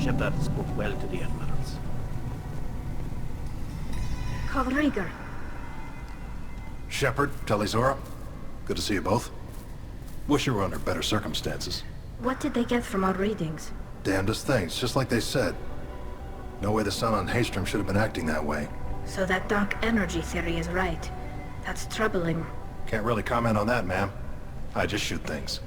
Shepard spoke well to the admirals. Carl Rieger. Shepard, Tali'Zorah. Good to see you both. Wish you were under better circumstances. What did they get from our readings? Damnedest things, just like they said. No way the sun on Haestrom should have been acting that way. So that dark energy theory is right. That's troubling. Can't really comment on that, ma'am. I just shoot things.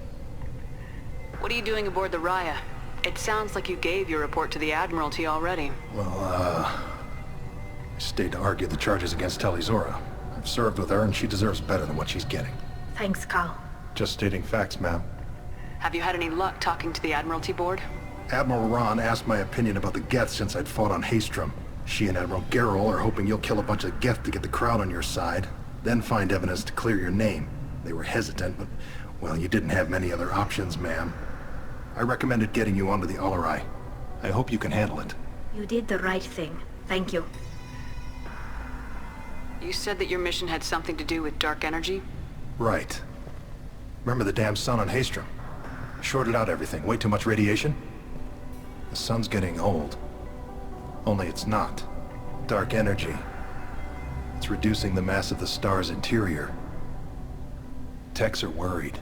What are you doing aboard the Raya? It sounds like you gave your report to the Admiralty already. Well, I stayed to argue the charges against Tali'Zorah. I've served with her, and she deserves better than what she's getting. Thanks, Carl. Just stating facts, ma'am. Have you had any luck talking to the Admiralty board? Admiral Ron asked my opinion about the Geth since I'd fought on Haestrom. She and Admiral Gerrel are hoping you'll kill a bunch of Geth to get the crowd on your side, then find evidence to clear your name. They were hesitant, but, well, you didn't have many other options, ma'am. I recommended getting you onto the Alarai. I hope you can handle it. You did the right thing. Thank you. You said that your mission had something to do with dark energy? Right. Remember the damn sun on Haestrom? Shorted out everything. Way too much radiation? The sun's getting old. Only it's not. Dark energy. It's reducing the mass of the star's interior. Techs are worried.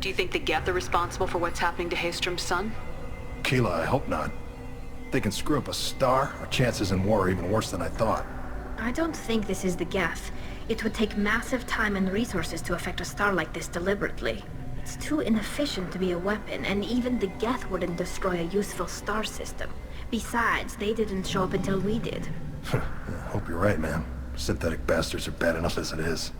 Do you think the Geth are responsible for what's happening to Haestrom's sun? Keela, I hope not. If they can screw up a star, our chances in war are even worse than I thought. I don't think this is the Geth. It would take massive time and resources to affect a star like this deliberately. It's too inefficient to be a weapon, and even the Geth wouldn't destroy a useful star system. Besides, they didn't show up until we did. I hope you're right, man. Synthetic bastards are bad enough as it is.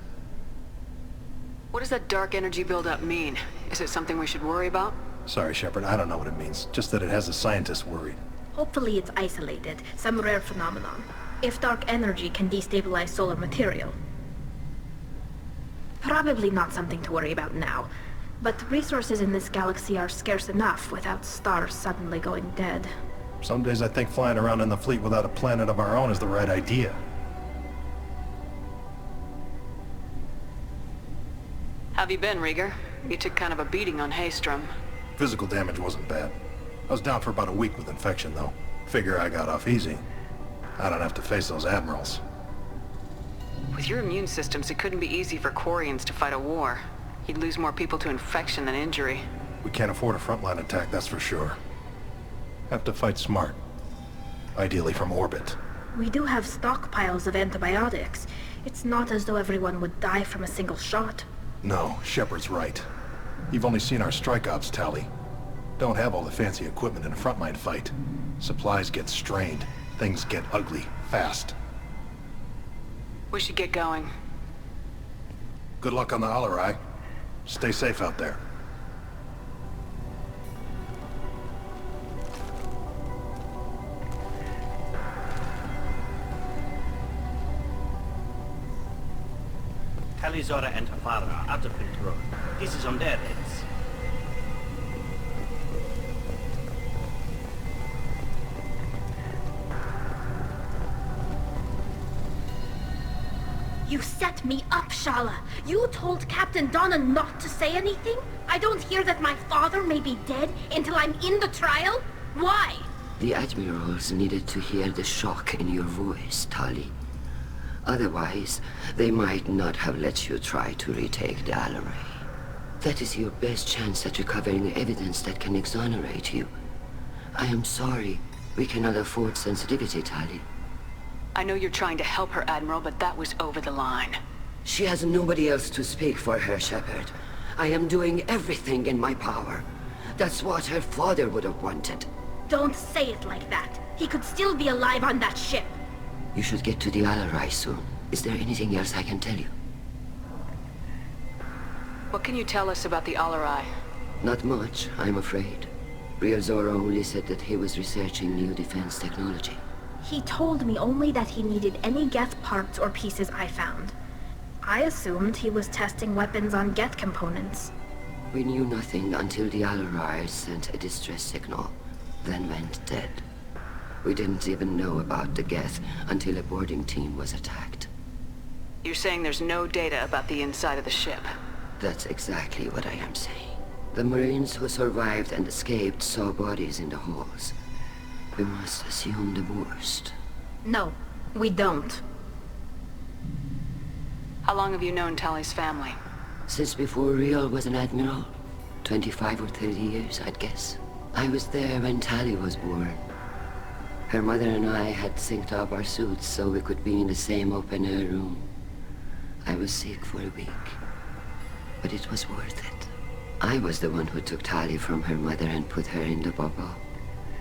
What does that dark energy buildup mean? Is it something we should worry about? Sorry, Shepard, I don't know what it means. Just that it has the scientists worried. Hopefully it's isolated, some rare phenomenon. If dark energy can destabilize solar material. Probably not something to worry about now. But resources in this galaxy are scarce enough without stars suddenly going dead. Some days I think flying around in the fleet without a planet of our own is the right idea. Have you been, Rieger? You took kind of a beating on Haestrom. Physical damage wasn't bad. I was down for about a week with infection, though. Figure I got off easy. I don't have to face those admirals. With your immune systems, it couldn't be easy for Quarians to fight a war. You'd lose more people to infection than injury. We can't afford a frontline attack, that's for sure. Have to fight smart. Ideally from orbit. We do have stockpiles of antibiotics. It's not as though everyone would die from a single shot. No, Shepard's right. You've only seen our strikeouts, Tali. Don't have all the fancy equipment in a frontline fight. Supplies get strained. Things get ugly, fast. We should get going. Good luck on the Alarai. Stay safe out there. Tali'Zorah and Hafara are out of control. This is on their heads. You set me up, Shala. You told Captain Donna not to say anything? I don't hear that my father may be dead until I'm in the trial? Why? The admirals needed to hear the shock in your voice, Tali. Otherwise, they might not have let you try to retake the Alarai. That is your best chance at recovering evidence that can exonerate you. I am sorry. We cannot afford sensitivity, Tali. I know you're trying to help her, Admiral, but that was over the line. She has nobody else to speak for her, Shepard. I am doing everything in my power. That's what her father would have wanted. Don't say it like that. He could still be alive on that ship. You should get to the Alarai soon. Is there anything else I can tell you? What can you tell us about the Alarai? Not much, I'm afraid. Ryozora only said that he was researching new defense technology. He told me only that he needed any Geth parts or pieces I found. I assumed he was testing weapons on Geth components. We knew nothing until the Alarai sent a distress signal, then went dead. We didn't even know about the Geth until a boarding team was attacked. You're saying there's no data about the inside of the ship? That's exactly what I am saying. The Marines who survived and escaped saw bodies in the halls. We must assume the worst. No, we don't. How long have you known Tali's family? Since before Riel was an admiral. 25 or 30 years, I'd guess. I was there when Tali was born. Her mother and I had synced up our suits so we could be in the same open-air room. I was sick for a week, but it was worth it. I was the one who took Tali from her mother and put her in the bubble.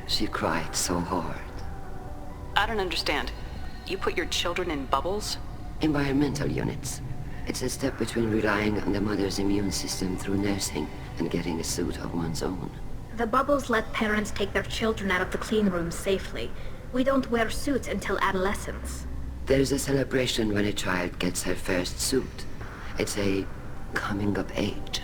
She cried so hard. I don't understand. You put your children in bubbles? Environmental units. It's a step between relying on the mother's immune system through nursing and getting a suit of one's own. The bubbles let parents take their children out of the clean rooms safely. We don't wear suits until adolescence. There's a celebration when a child gets her first suit. It's a coming of age.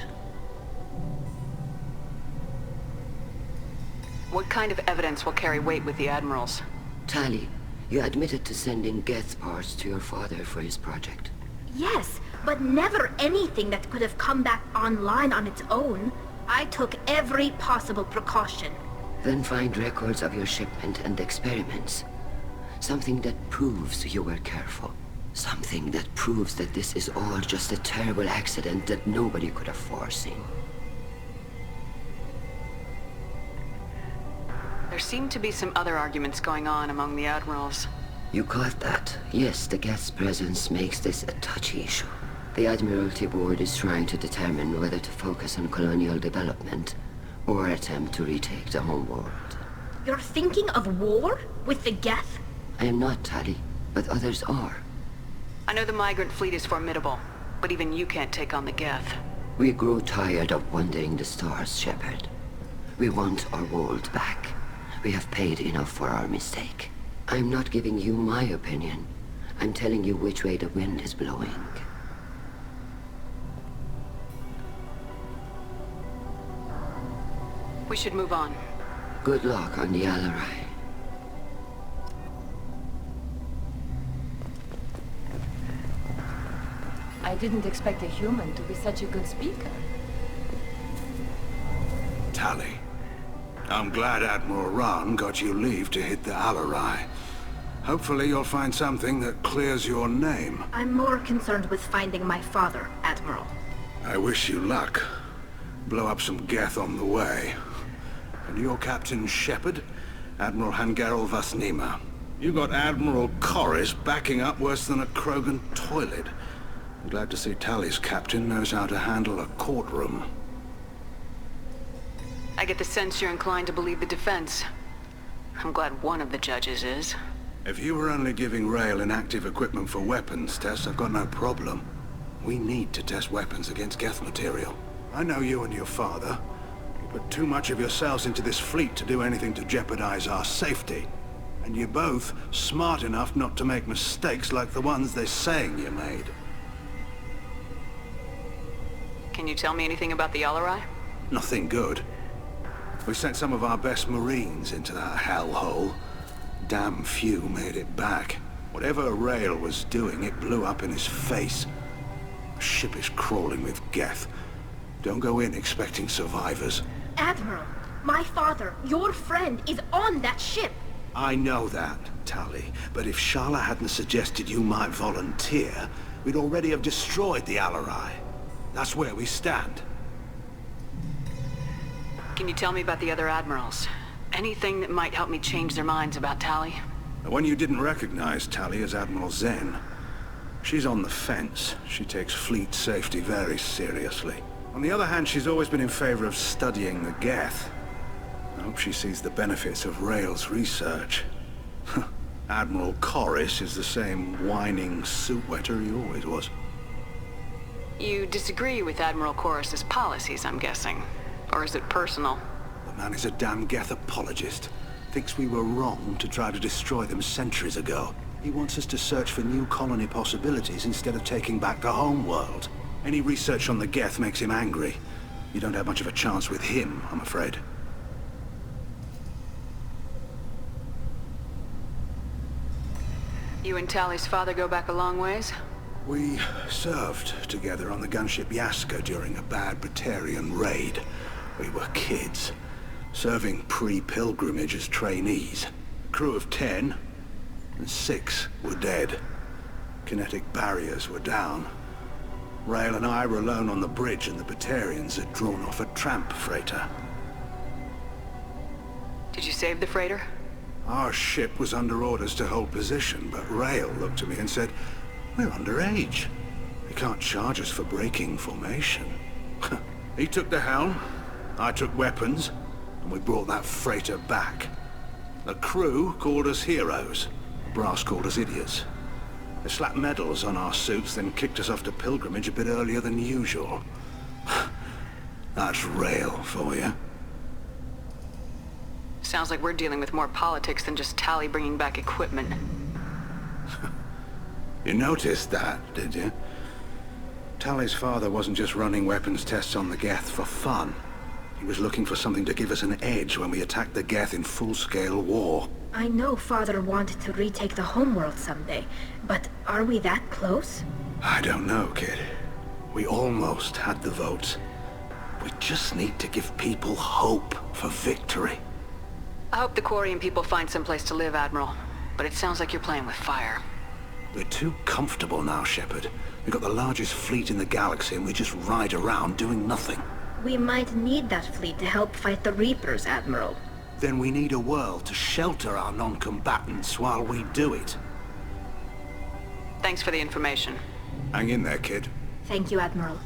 What kind of evidence will carry weight with the Admirals? Tali, you admitted to sending Geth parts to your father for his project. Yes, but never anything that could have come back online on its own. I took every possible precaution. Then find records of your shipment and experiments. Something that proves you were careful. Something that proves that this is all just a terrible accident that nobody could have foreseen. There seem to be some other arguments going on among the Admirals. You caught that? Yes, the Geth's presence makes this a touchy issue. The Admiralty Board is trying to determine whether to focus on colonial development or attempt to retake the homeworld. You're thinking of war? With the Geth? I am not, Tali, but others are. I know the migrant fleet is formidable, but even you can't take on the Geth. We grow tired of wandering the stars, Shepard. We want our world back. We have paid enough for our mistake. I'm not giving you my opinion. I'm telling you which way the wind is blowing. We should move on. Good luck on the Alarai. I didn't expect a human to be such a good speaker. Tali, I'm glad Admiral Rahn got you leave to hit the Alarai. Hopefully you'll find something that clears your name. I'm more concerned with finding my father, Admiral. I wish you luck. Blow up some Geth on the way. And your Captain Shepard, Admiral Hangarel Vasnima. You got Admiral Corris backing up worse than a Krogan toilet. I'm glad to see Tali's captain knows how to handle a courtroom. I get the sense you're inclined to believe the defense. I'm glad one of the judges is. If you were only giving Rail inactive equipment for weapons tests, I've got no problem. We need to test weapons against Geth material. I know you and your father. You put too much of yourselves into this fleet to do anything to jeopardize our safety. And you're both smart enough not to make mistakes like the ones they're saying you made. Can you tell me anything about the Alarai? Nothing good. We sent some of our best Marines into that hellhole. Damn few made it back. Whatever Rail was doing, it blew up in his face. The ship is crawling with Geth. Don't go in expecting survivors. Admiral, my father, your friend, is on that ship. I know that, Tali, but if Shala hadn't suggested you might volunteer, we'd already have destroyed the Alarai. That's where we stand. Can you tell me about the other Admirals? Anything that might help me change their minds about Tali? The one you didn't recognize, Tali, is Admiral Zen. She's on the fence. She takes fleet safety very seriously. On the other hand, she's always been in favor of studying the Geth. I hope she sees the benefits of Rail's research. Admiral Corris is the same whining suit-wetter he always was. You disagree with Admiral Corris's policies, I'm guessing. Or is it personal? The man is a damn Geth apologist. Thinks we were wrong to try to destroy them centuries ago. He wants us to search for new colony possibilities instead of taking back the home world. Any research on the Geth makes him angry. You don't have much of a chance with him, I'm afraid. You and Tali's father go back a long ways? We served together on the gunship Yaska during a bad Batarian raid. We were kids, serving pre-pilgrimage as trainees. Crew of 10, and 6 were dead. Kinetic barriers were down. Rail and I were alone on the bridge, and the Batarians had drawn off a tramp freighter. Did you save the freighter? Our ship was under orders to hold position, but Rail looked at me and said, "We're underage. They can't charge us for breaking formation." He took the helm, I took weapons, and we brought that freighter back. The crew called us heroes. The brass called us idiots. They slapped medals on our suits, then kicked us off to pilgrimage a bit earlier than usual. That's Rail for you. Sounds like we're dealing with more politics than just Tali bringing back equipment. You noticed that, did you? Tali's father wasn't just running weapons tests on the Geth for fun. He was looking for something to give us an edge when we attacked the Geth in full-scale war. I know Father wanted to retake the homeworld someday, but are we that close? I don't know, kid. We almost had the votes. We just need to give people hope for victory. I hope the Quarian people find some place to live, Admiral. But it sounds like you're playing with fire. We're too comfortable now, Shepard. We've got the largest fleet in the galaxy and we just ride around doing nothing. We might need that fleet to help fight the Reapers, Admiral. Then we need a world to shelter our non-combatants while we do it. Thanks for the information. Hang in there, kid. Thank you, Admiral.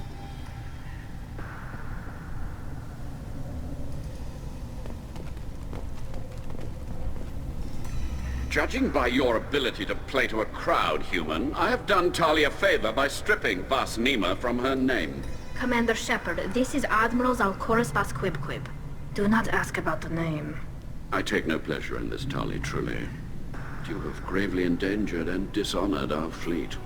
Judging by your ability to play to a crowd, human, I have done Tali a favor by stripping Vas Nima from her name. Commander Shepard, this is Admiral Zalkorus Vas Quib. Do not ask about the name. I take no pleasure in this, Tali, truly. You have gravely endangered and dishonored our fleet.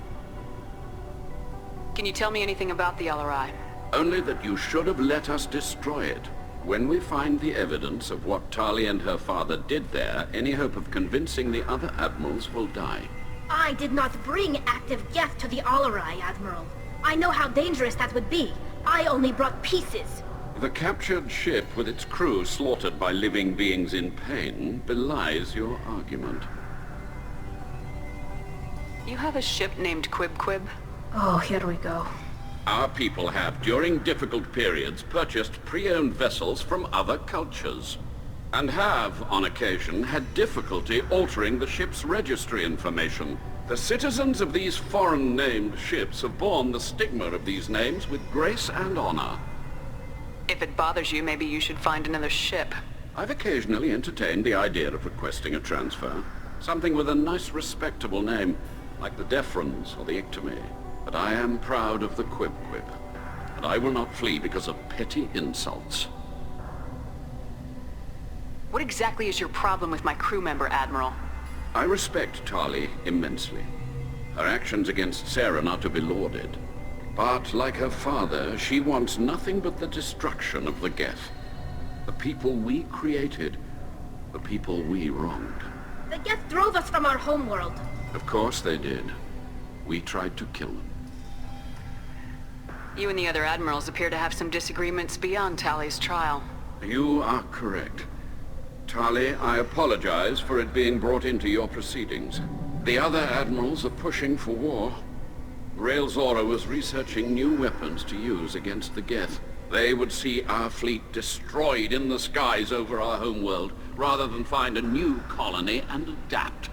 Can you tell me anything about the LRI? Only that you should have let us destroy it. When we find the evidence of what Tali and her father did there, any hope of convincing the other admirals will die. I did not bring active Geth to the Alarai, Admiral. I know how dangerous that would be. I only brought pieces. The captured ship with its crew slaughtered by living beings in pain belies your argument. You have a ship named Quib? Oh, here we go. Our people have, during difficult periods, purchased pre-owned vessels from other cultures, and have, on occasion, had difficulty altering the ship's registry information. The citizens of these foreign-named ships have borne the stigma of these names with grace and honor. If it bothers you, maybe you should find another ship. I've occasionally entertained the idea of requesting a transfer. Something with a nice, respectable name, like the Defrons or the Ictomy. But I am proud of the Quib, and I will not flee because of petty insults. What exactly is your problem with my crew member, Admiral? I respect Tali immensely. Her actions against Saren are to be lauded. But, like her father, she wants nothing but the destruction of the Geth. The people we created, the people we wronged. The Geth drove us from our homeworld. Of course they did. We tried to kill them. You and the other admirals appear to have some disagreements beyond Tali's trial. You are correct. Tali, I apologize for it being brought into your proceedings. The other admirals are pushing for war. Rael Zora was researching new weapons to use against the Geth. They would see our fleet destroyed in the skies over our homeworld, rather than find a new colony and adapt.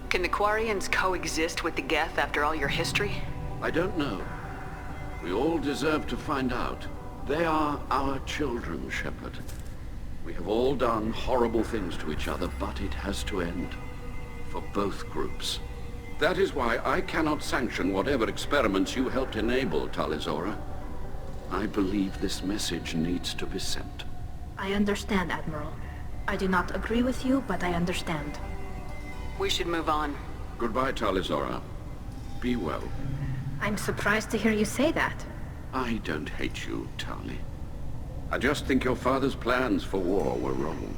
Can the Quarians coexist with the Geth after all your history? I don't know. We all deserve to find out. They are our children, Shepard. We have all done horrible things to each other, but it has to end. For both groups. That is why I cannot sanction whatever experiments you helped enable, Talizora. I believe this message needs to be sent. I understand, Admiral. I do not agree with you, but I understand. We should move on. Goodbye, Talizora. Be well. I'm surprised to hear you say that. I don't hate you, Tali. I just think your father's plans for war were wrong.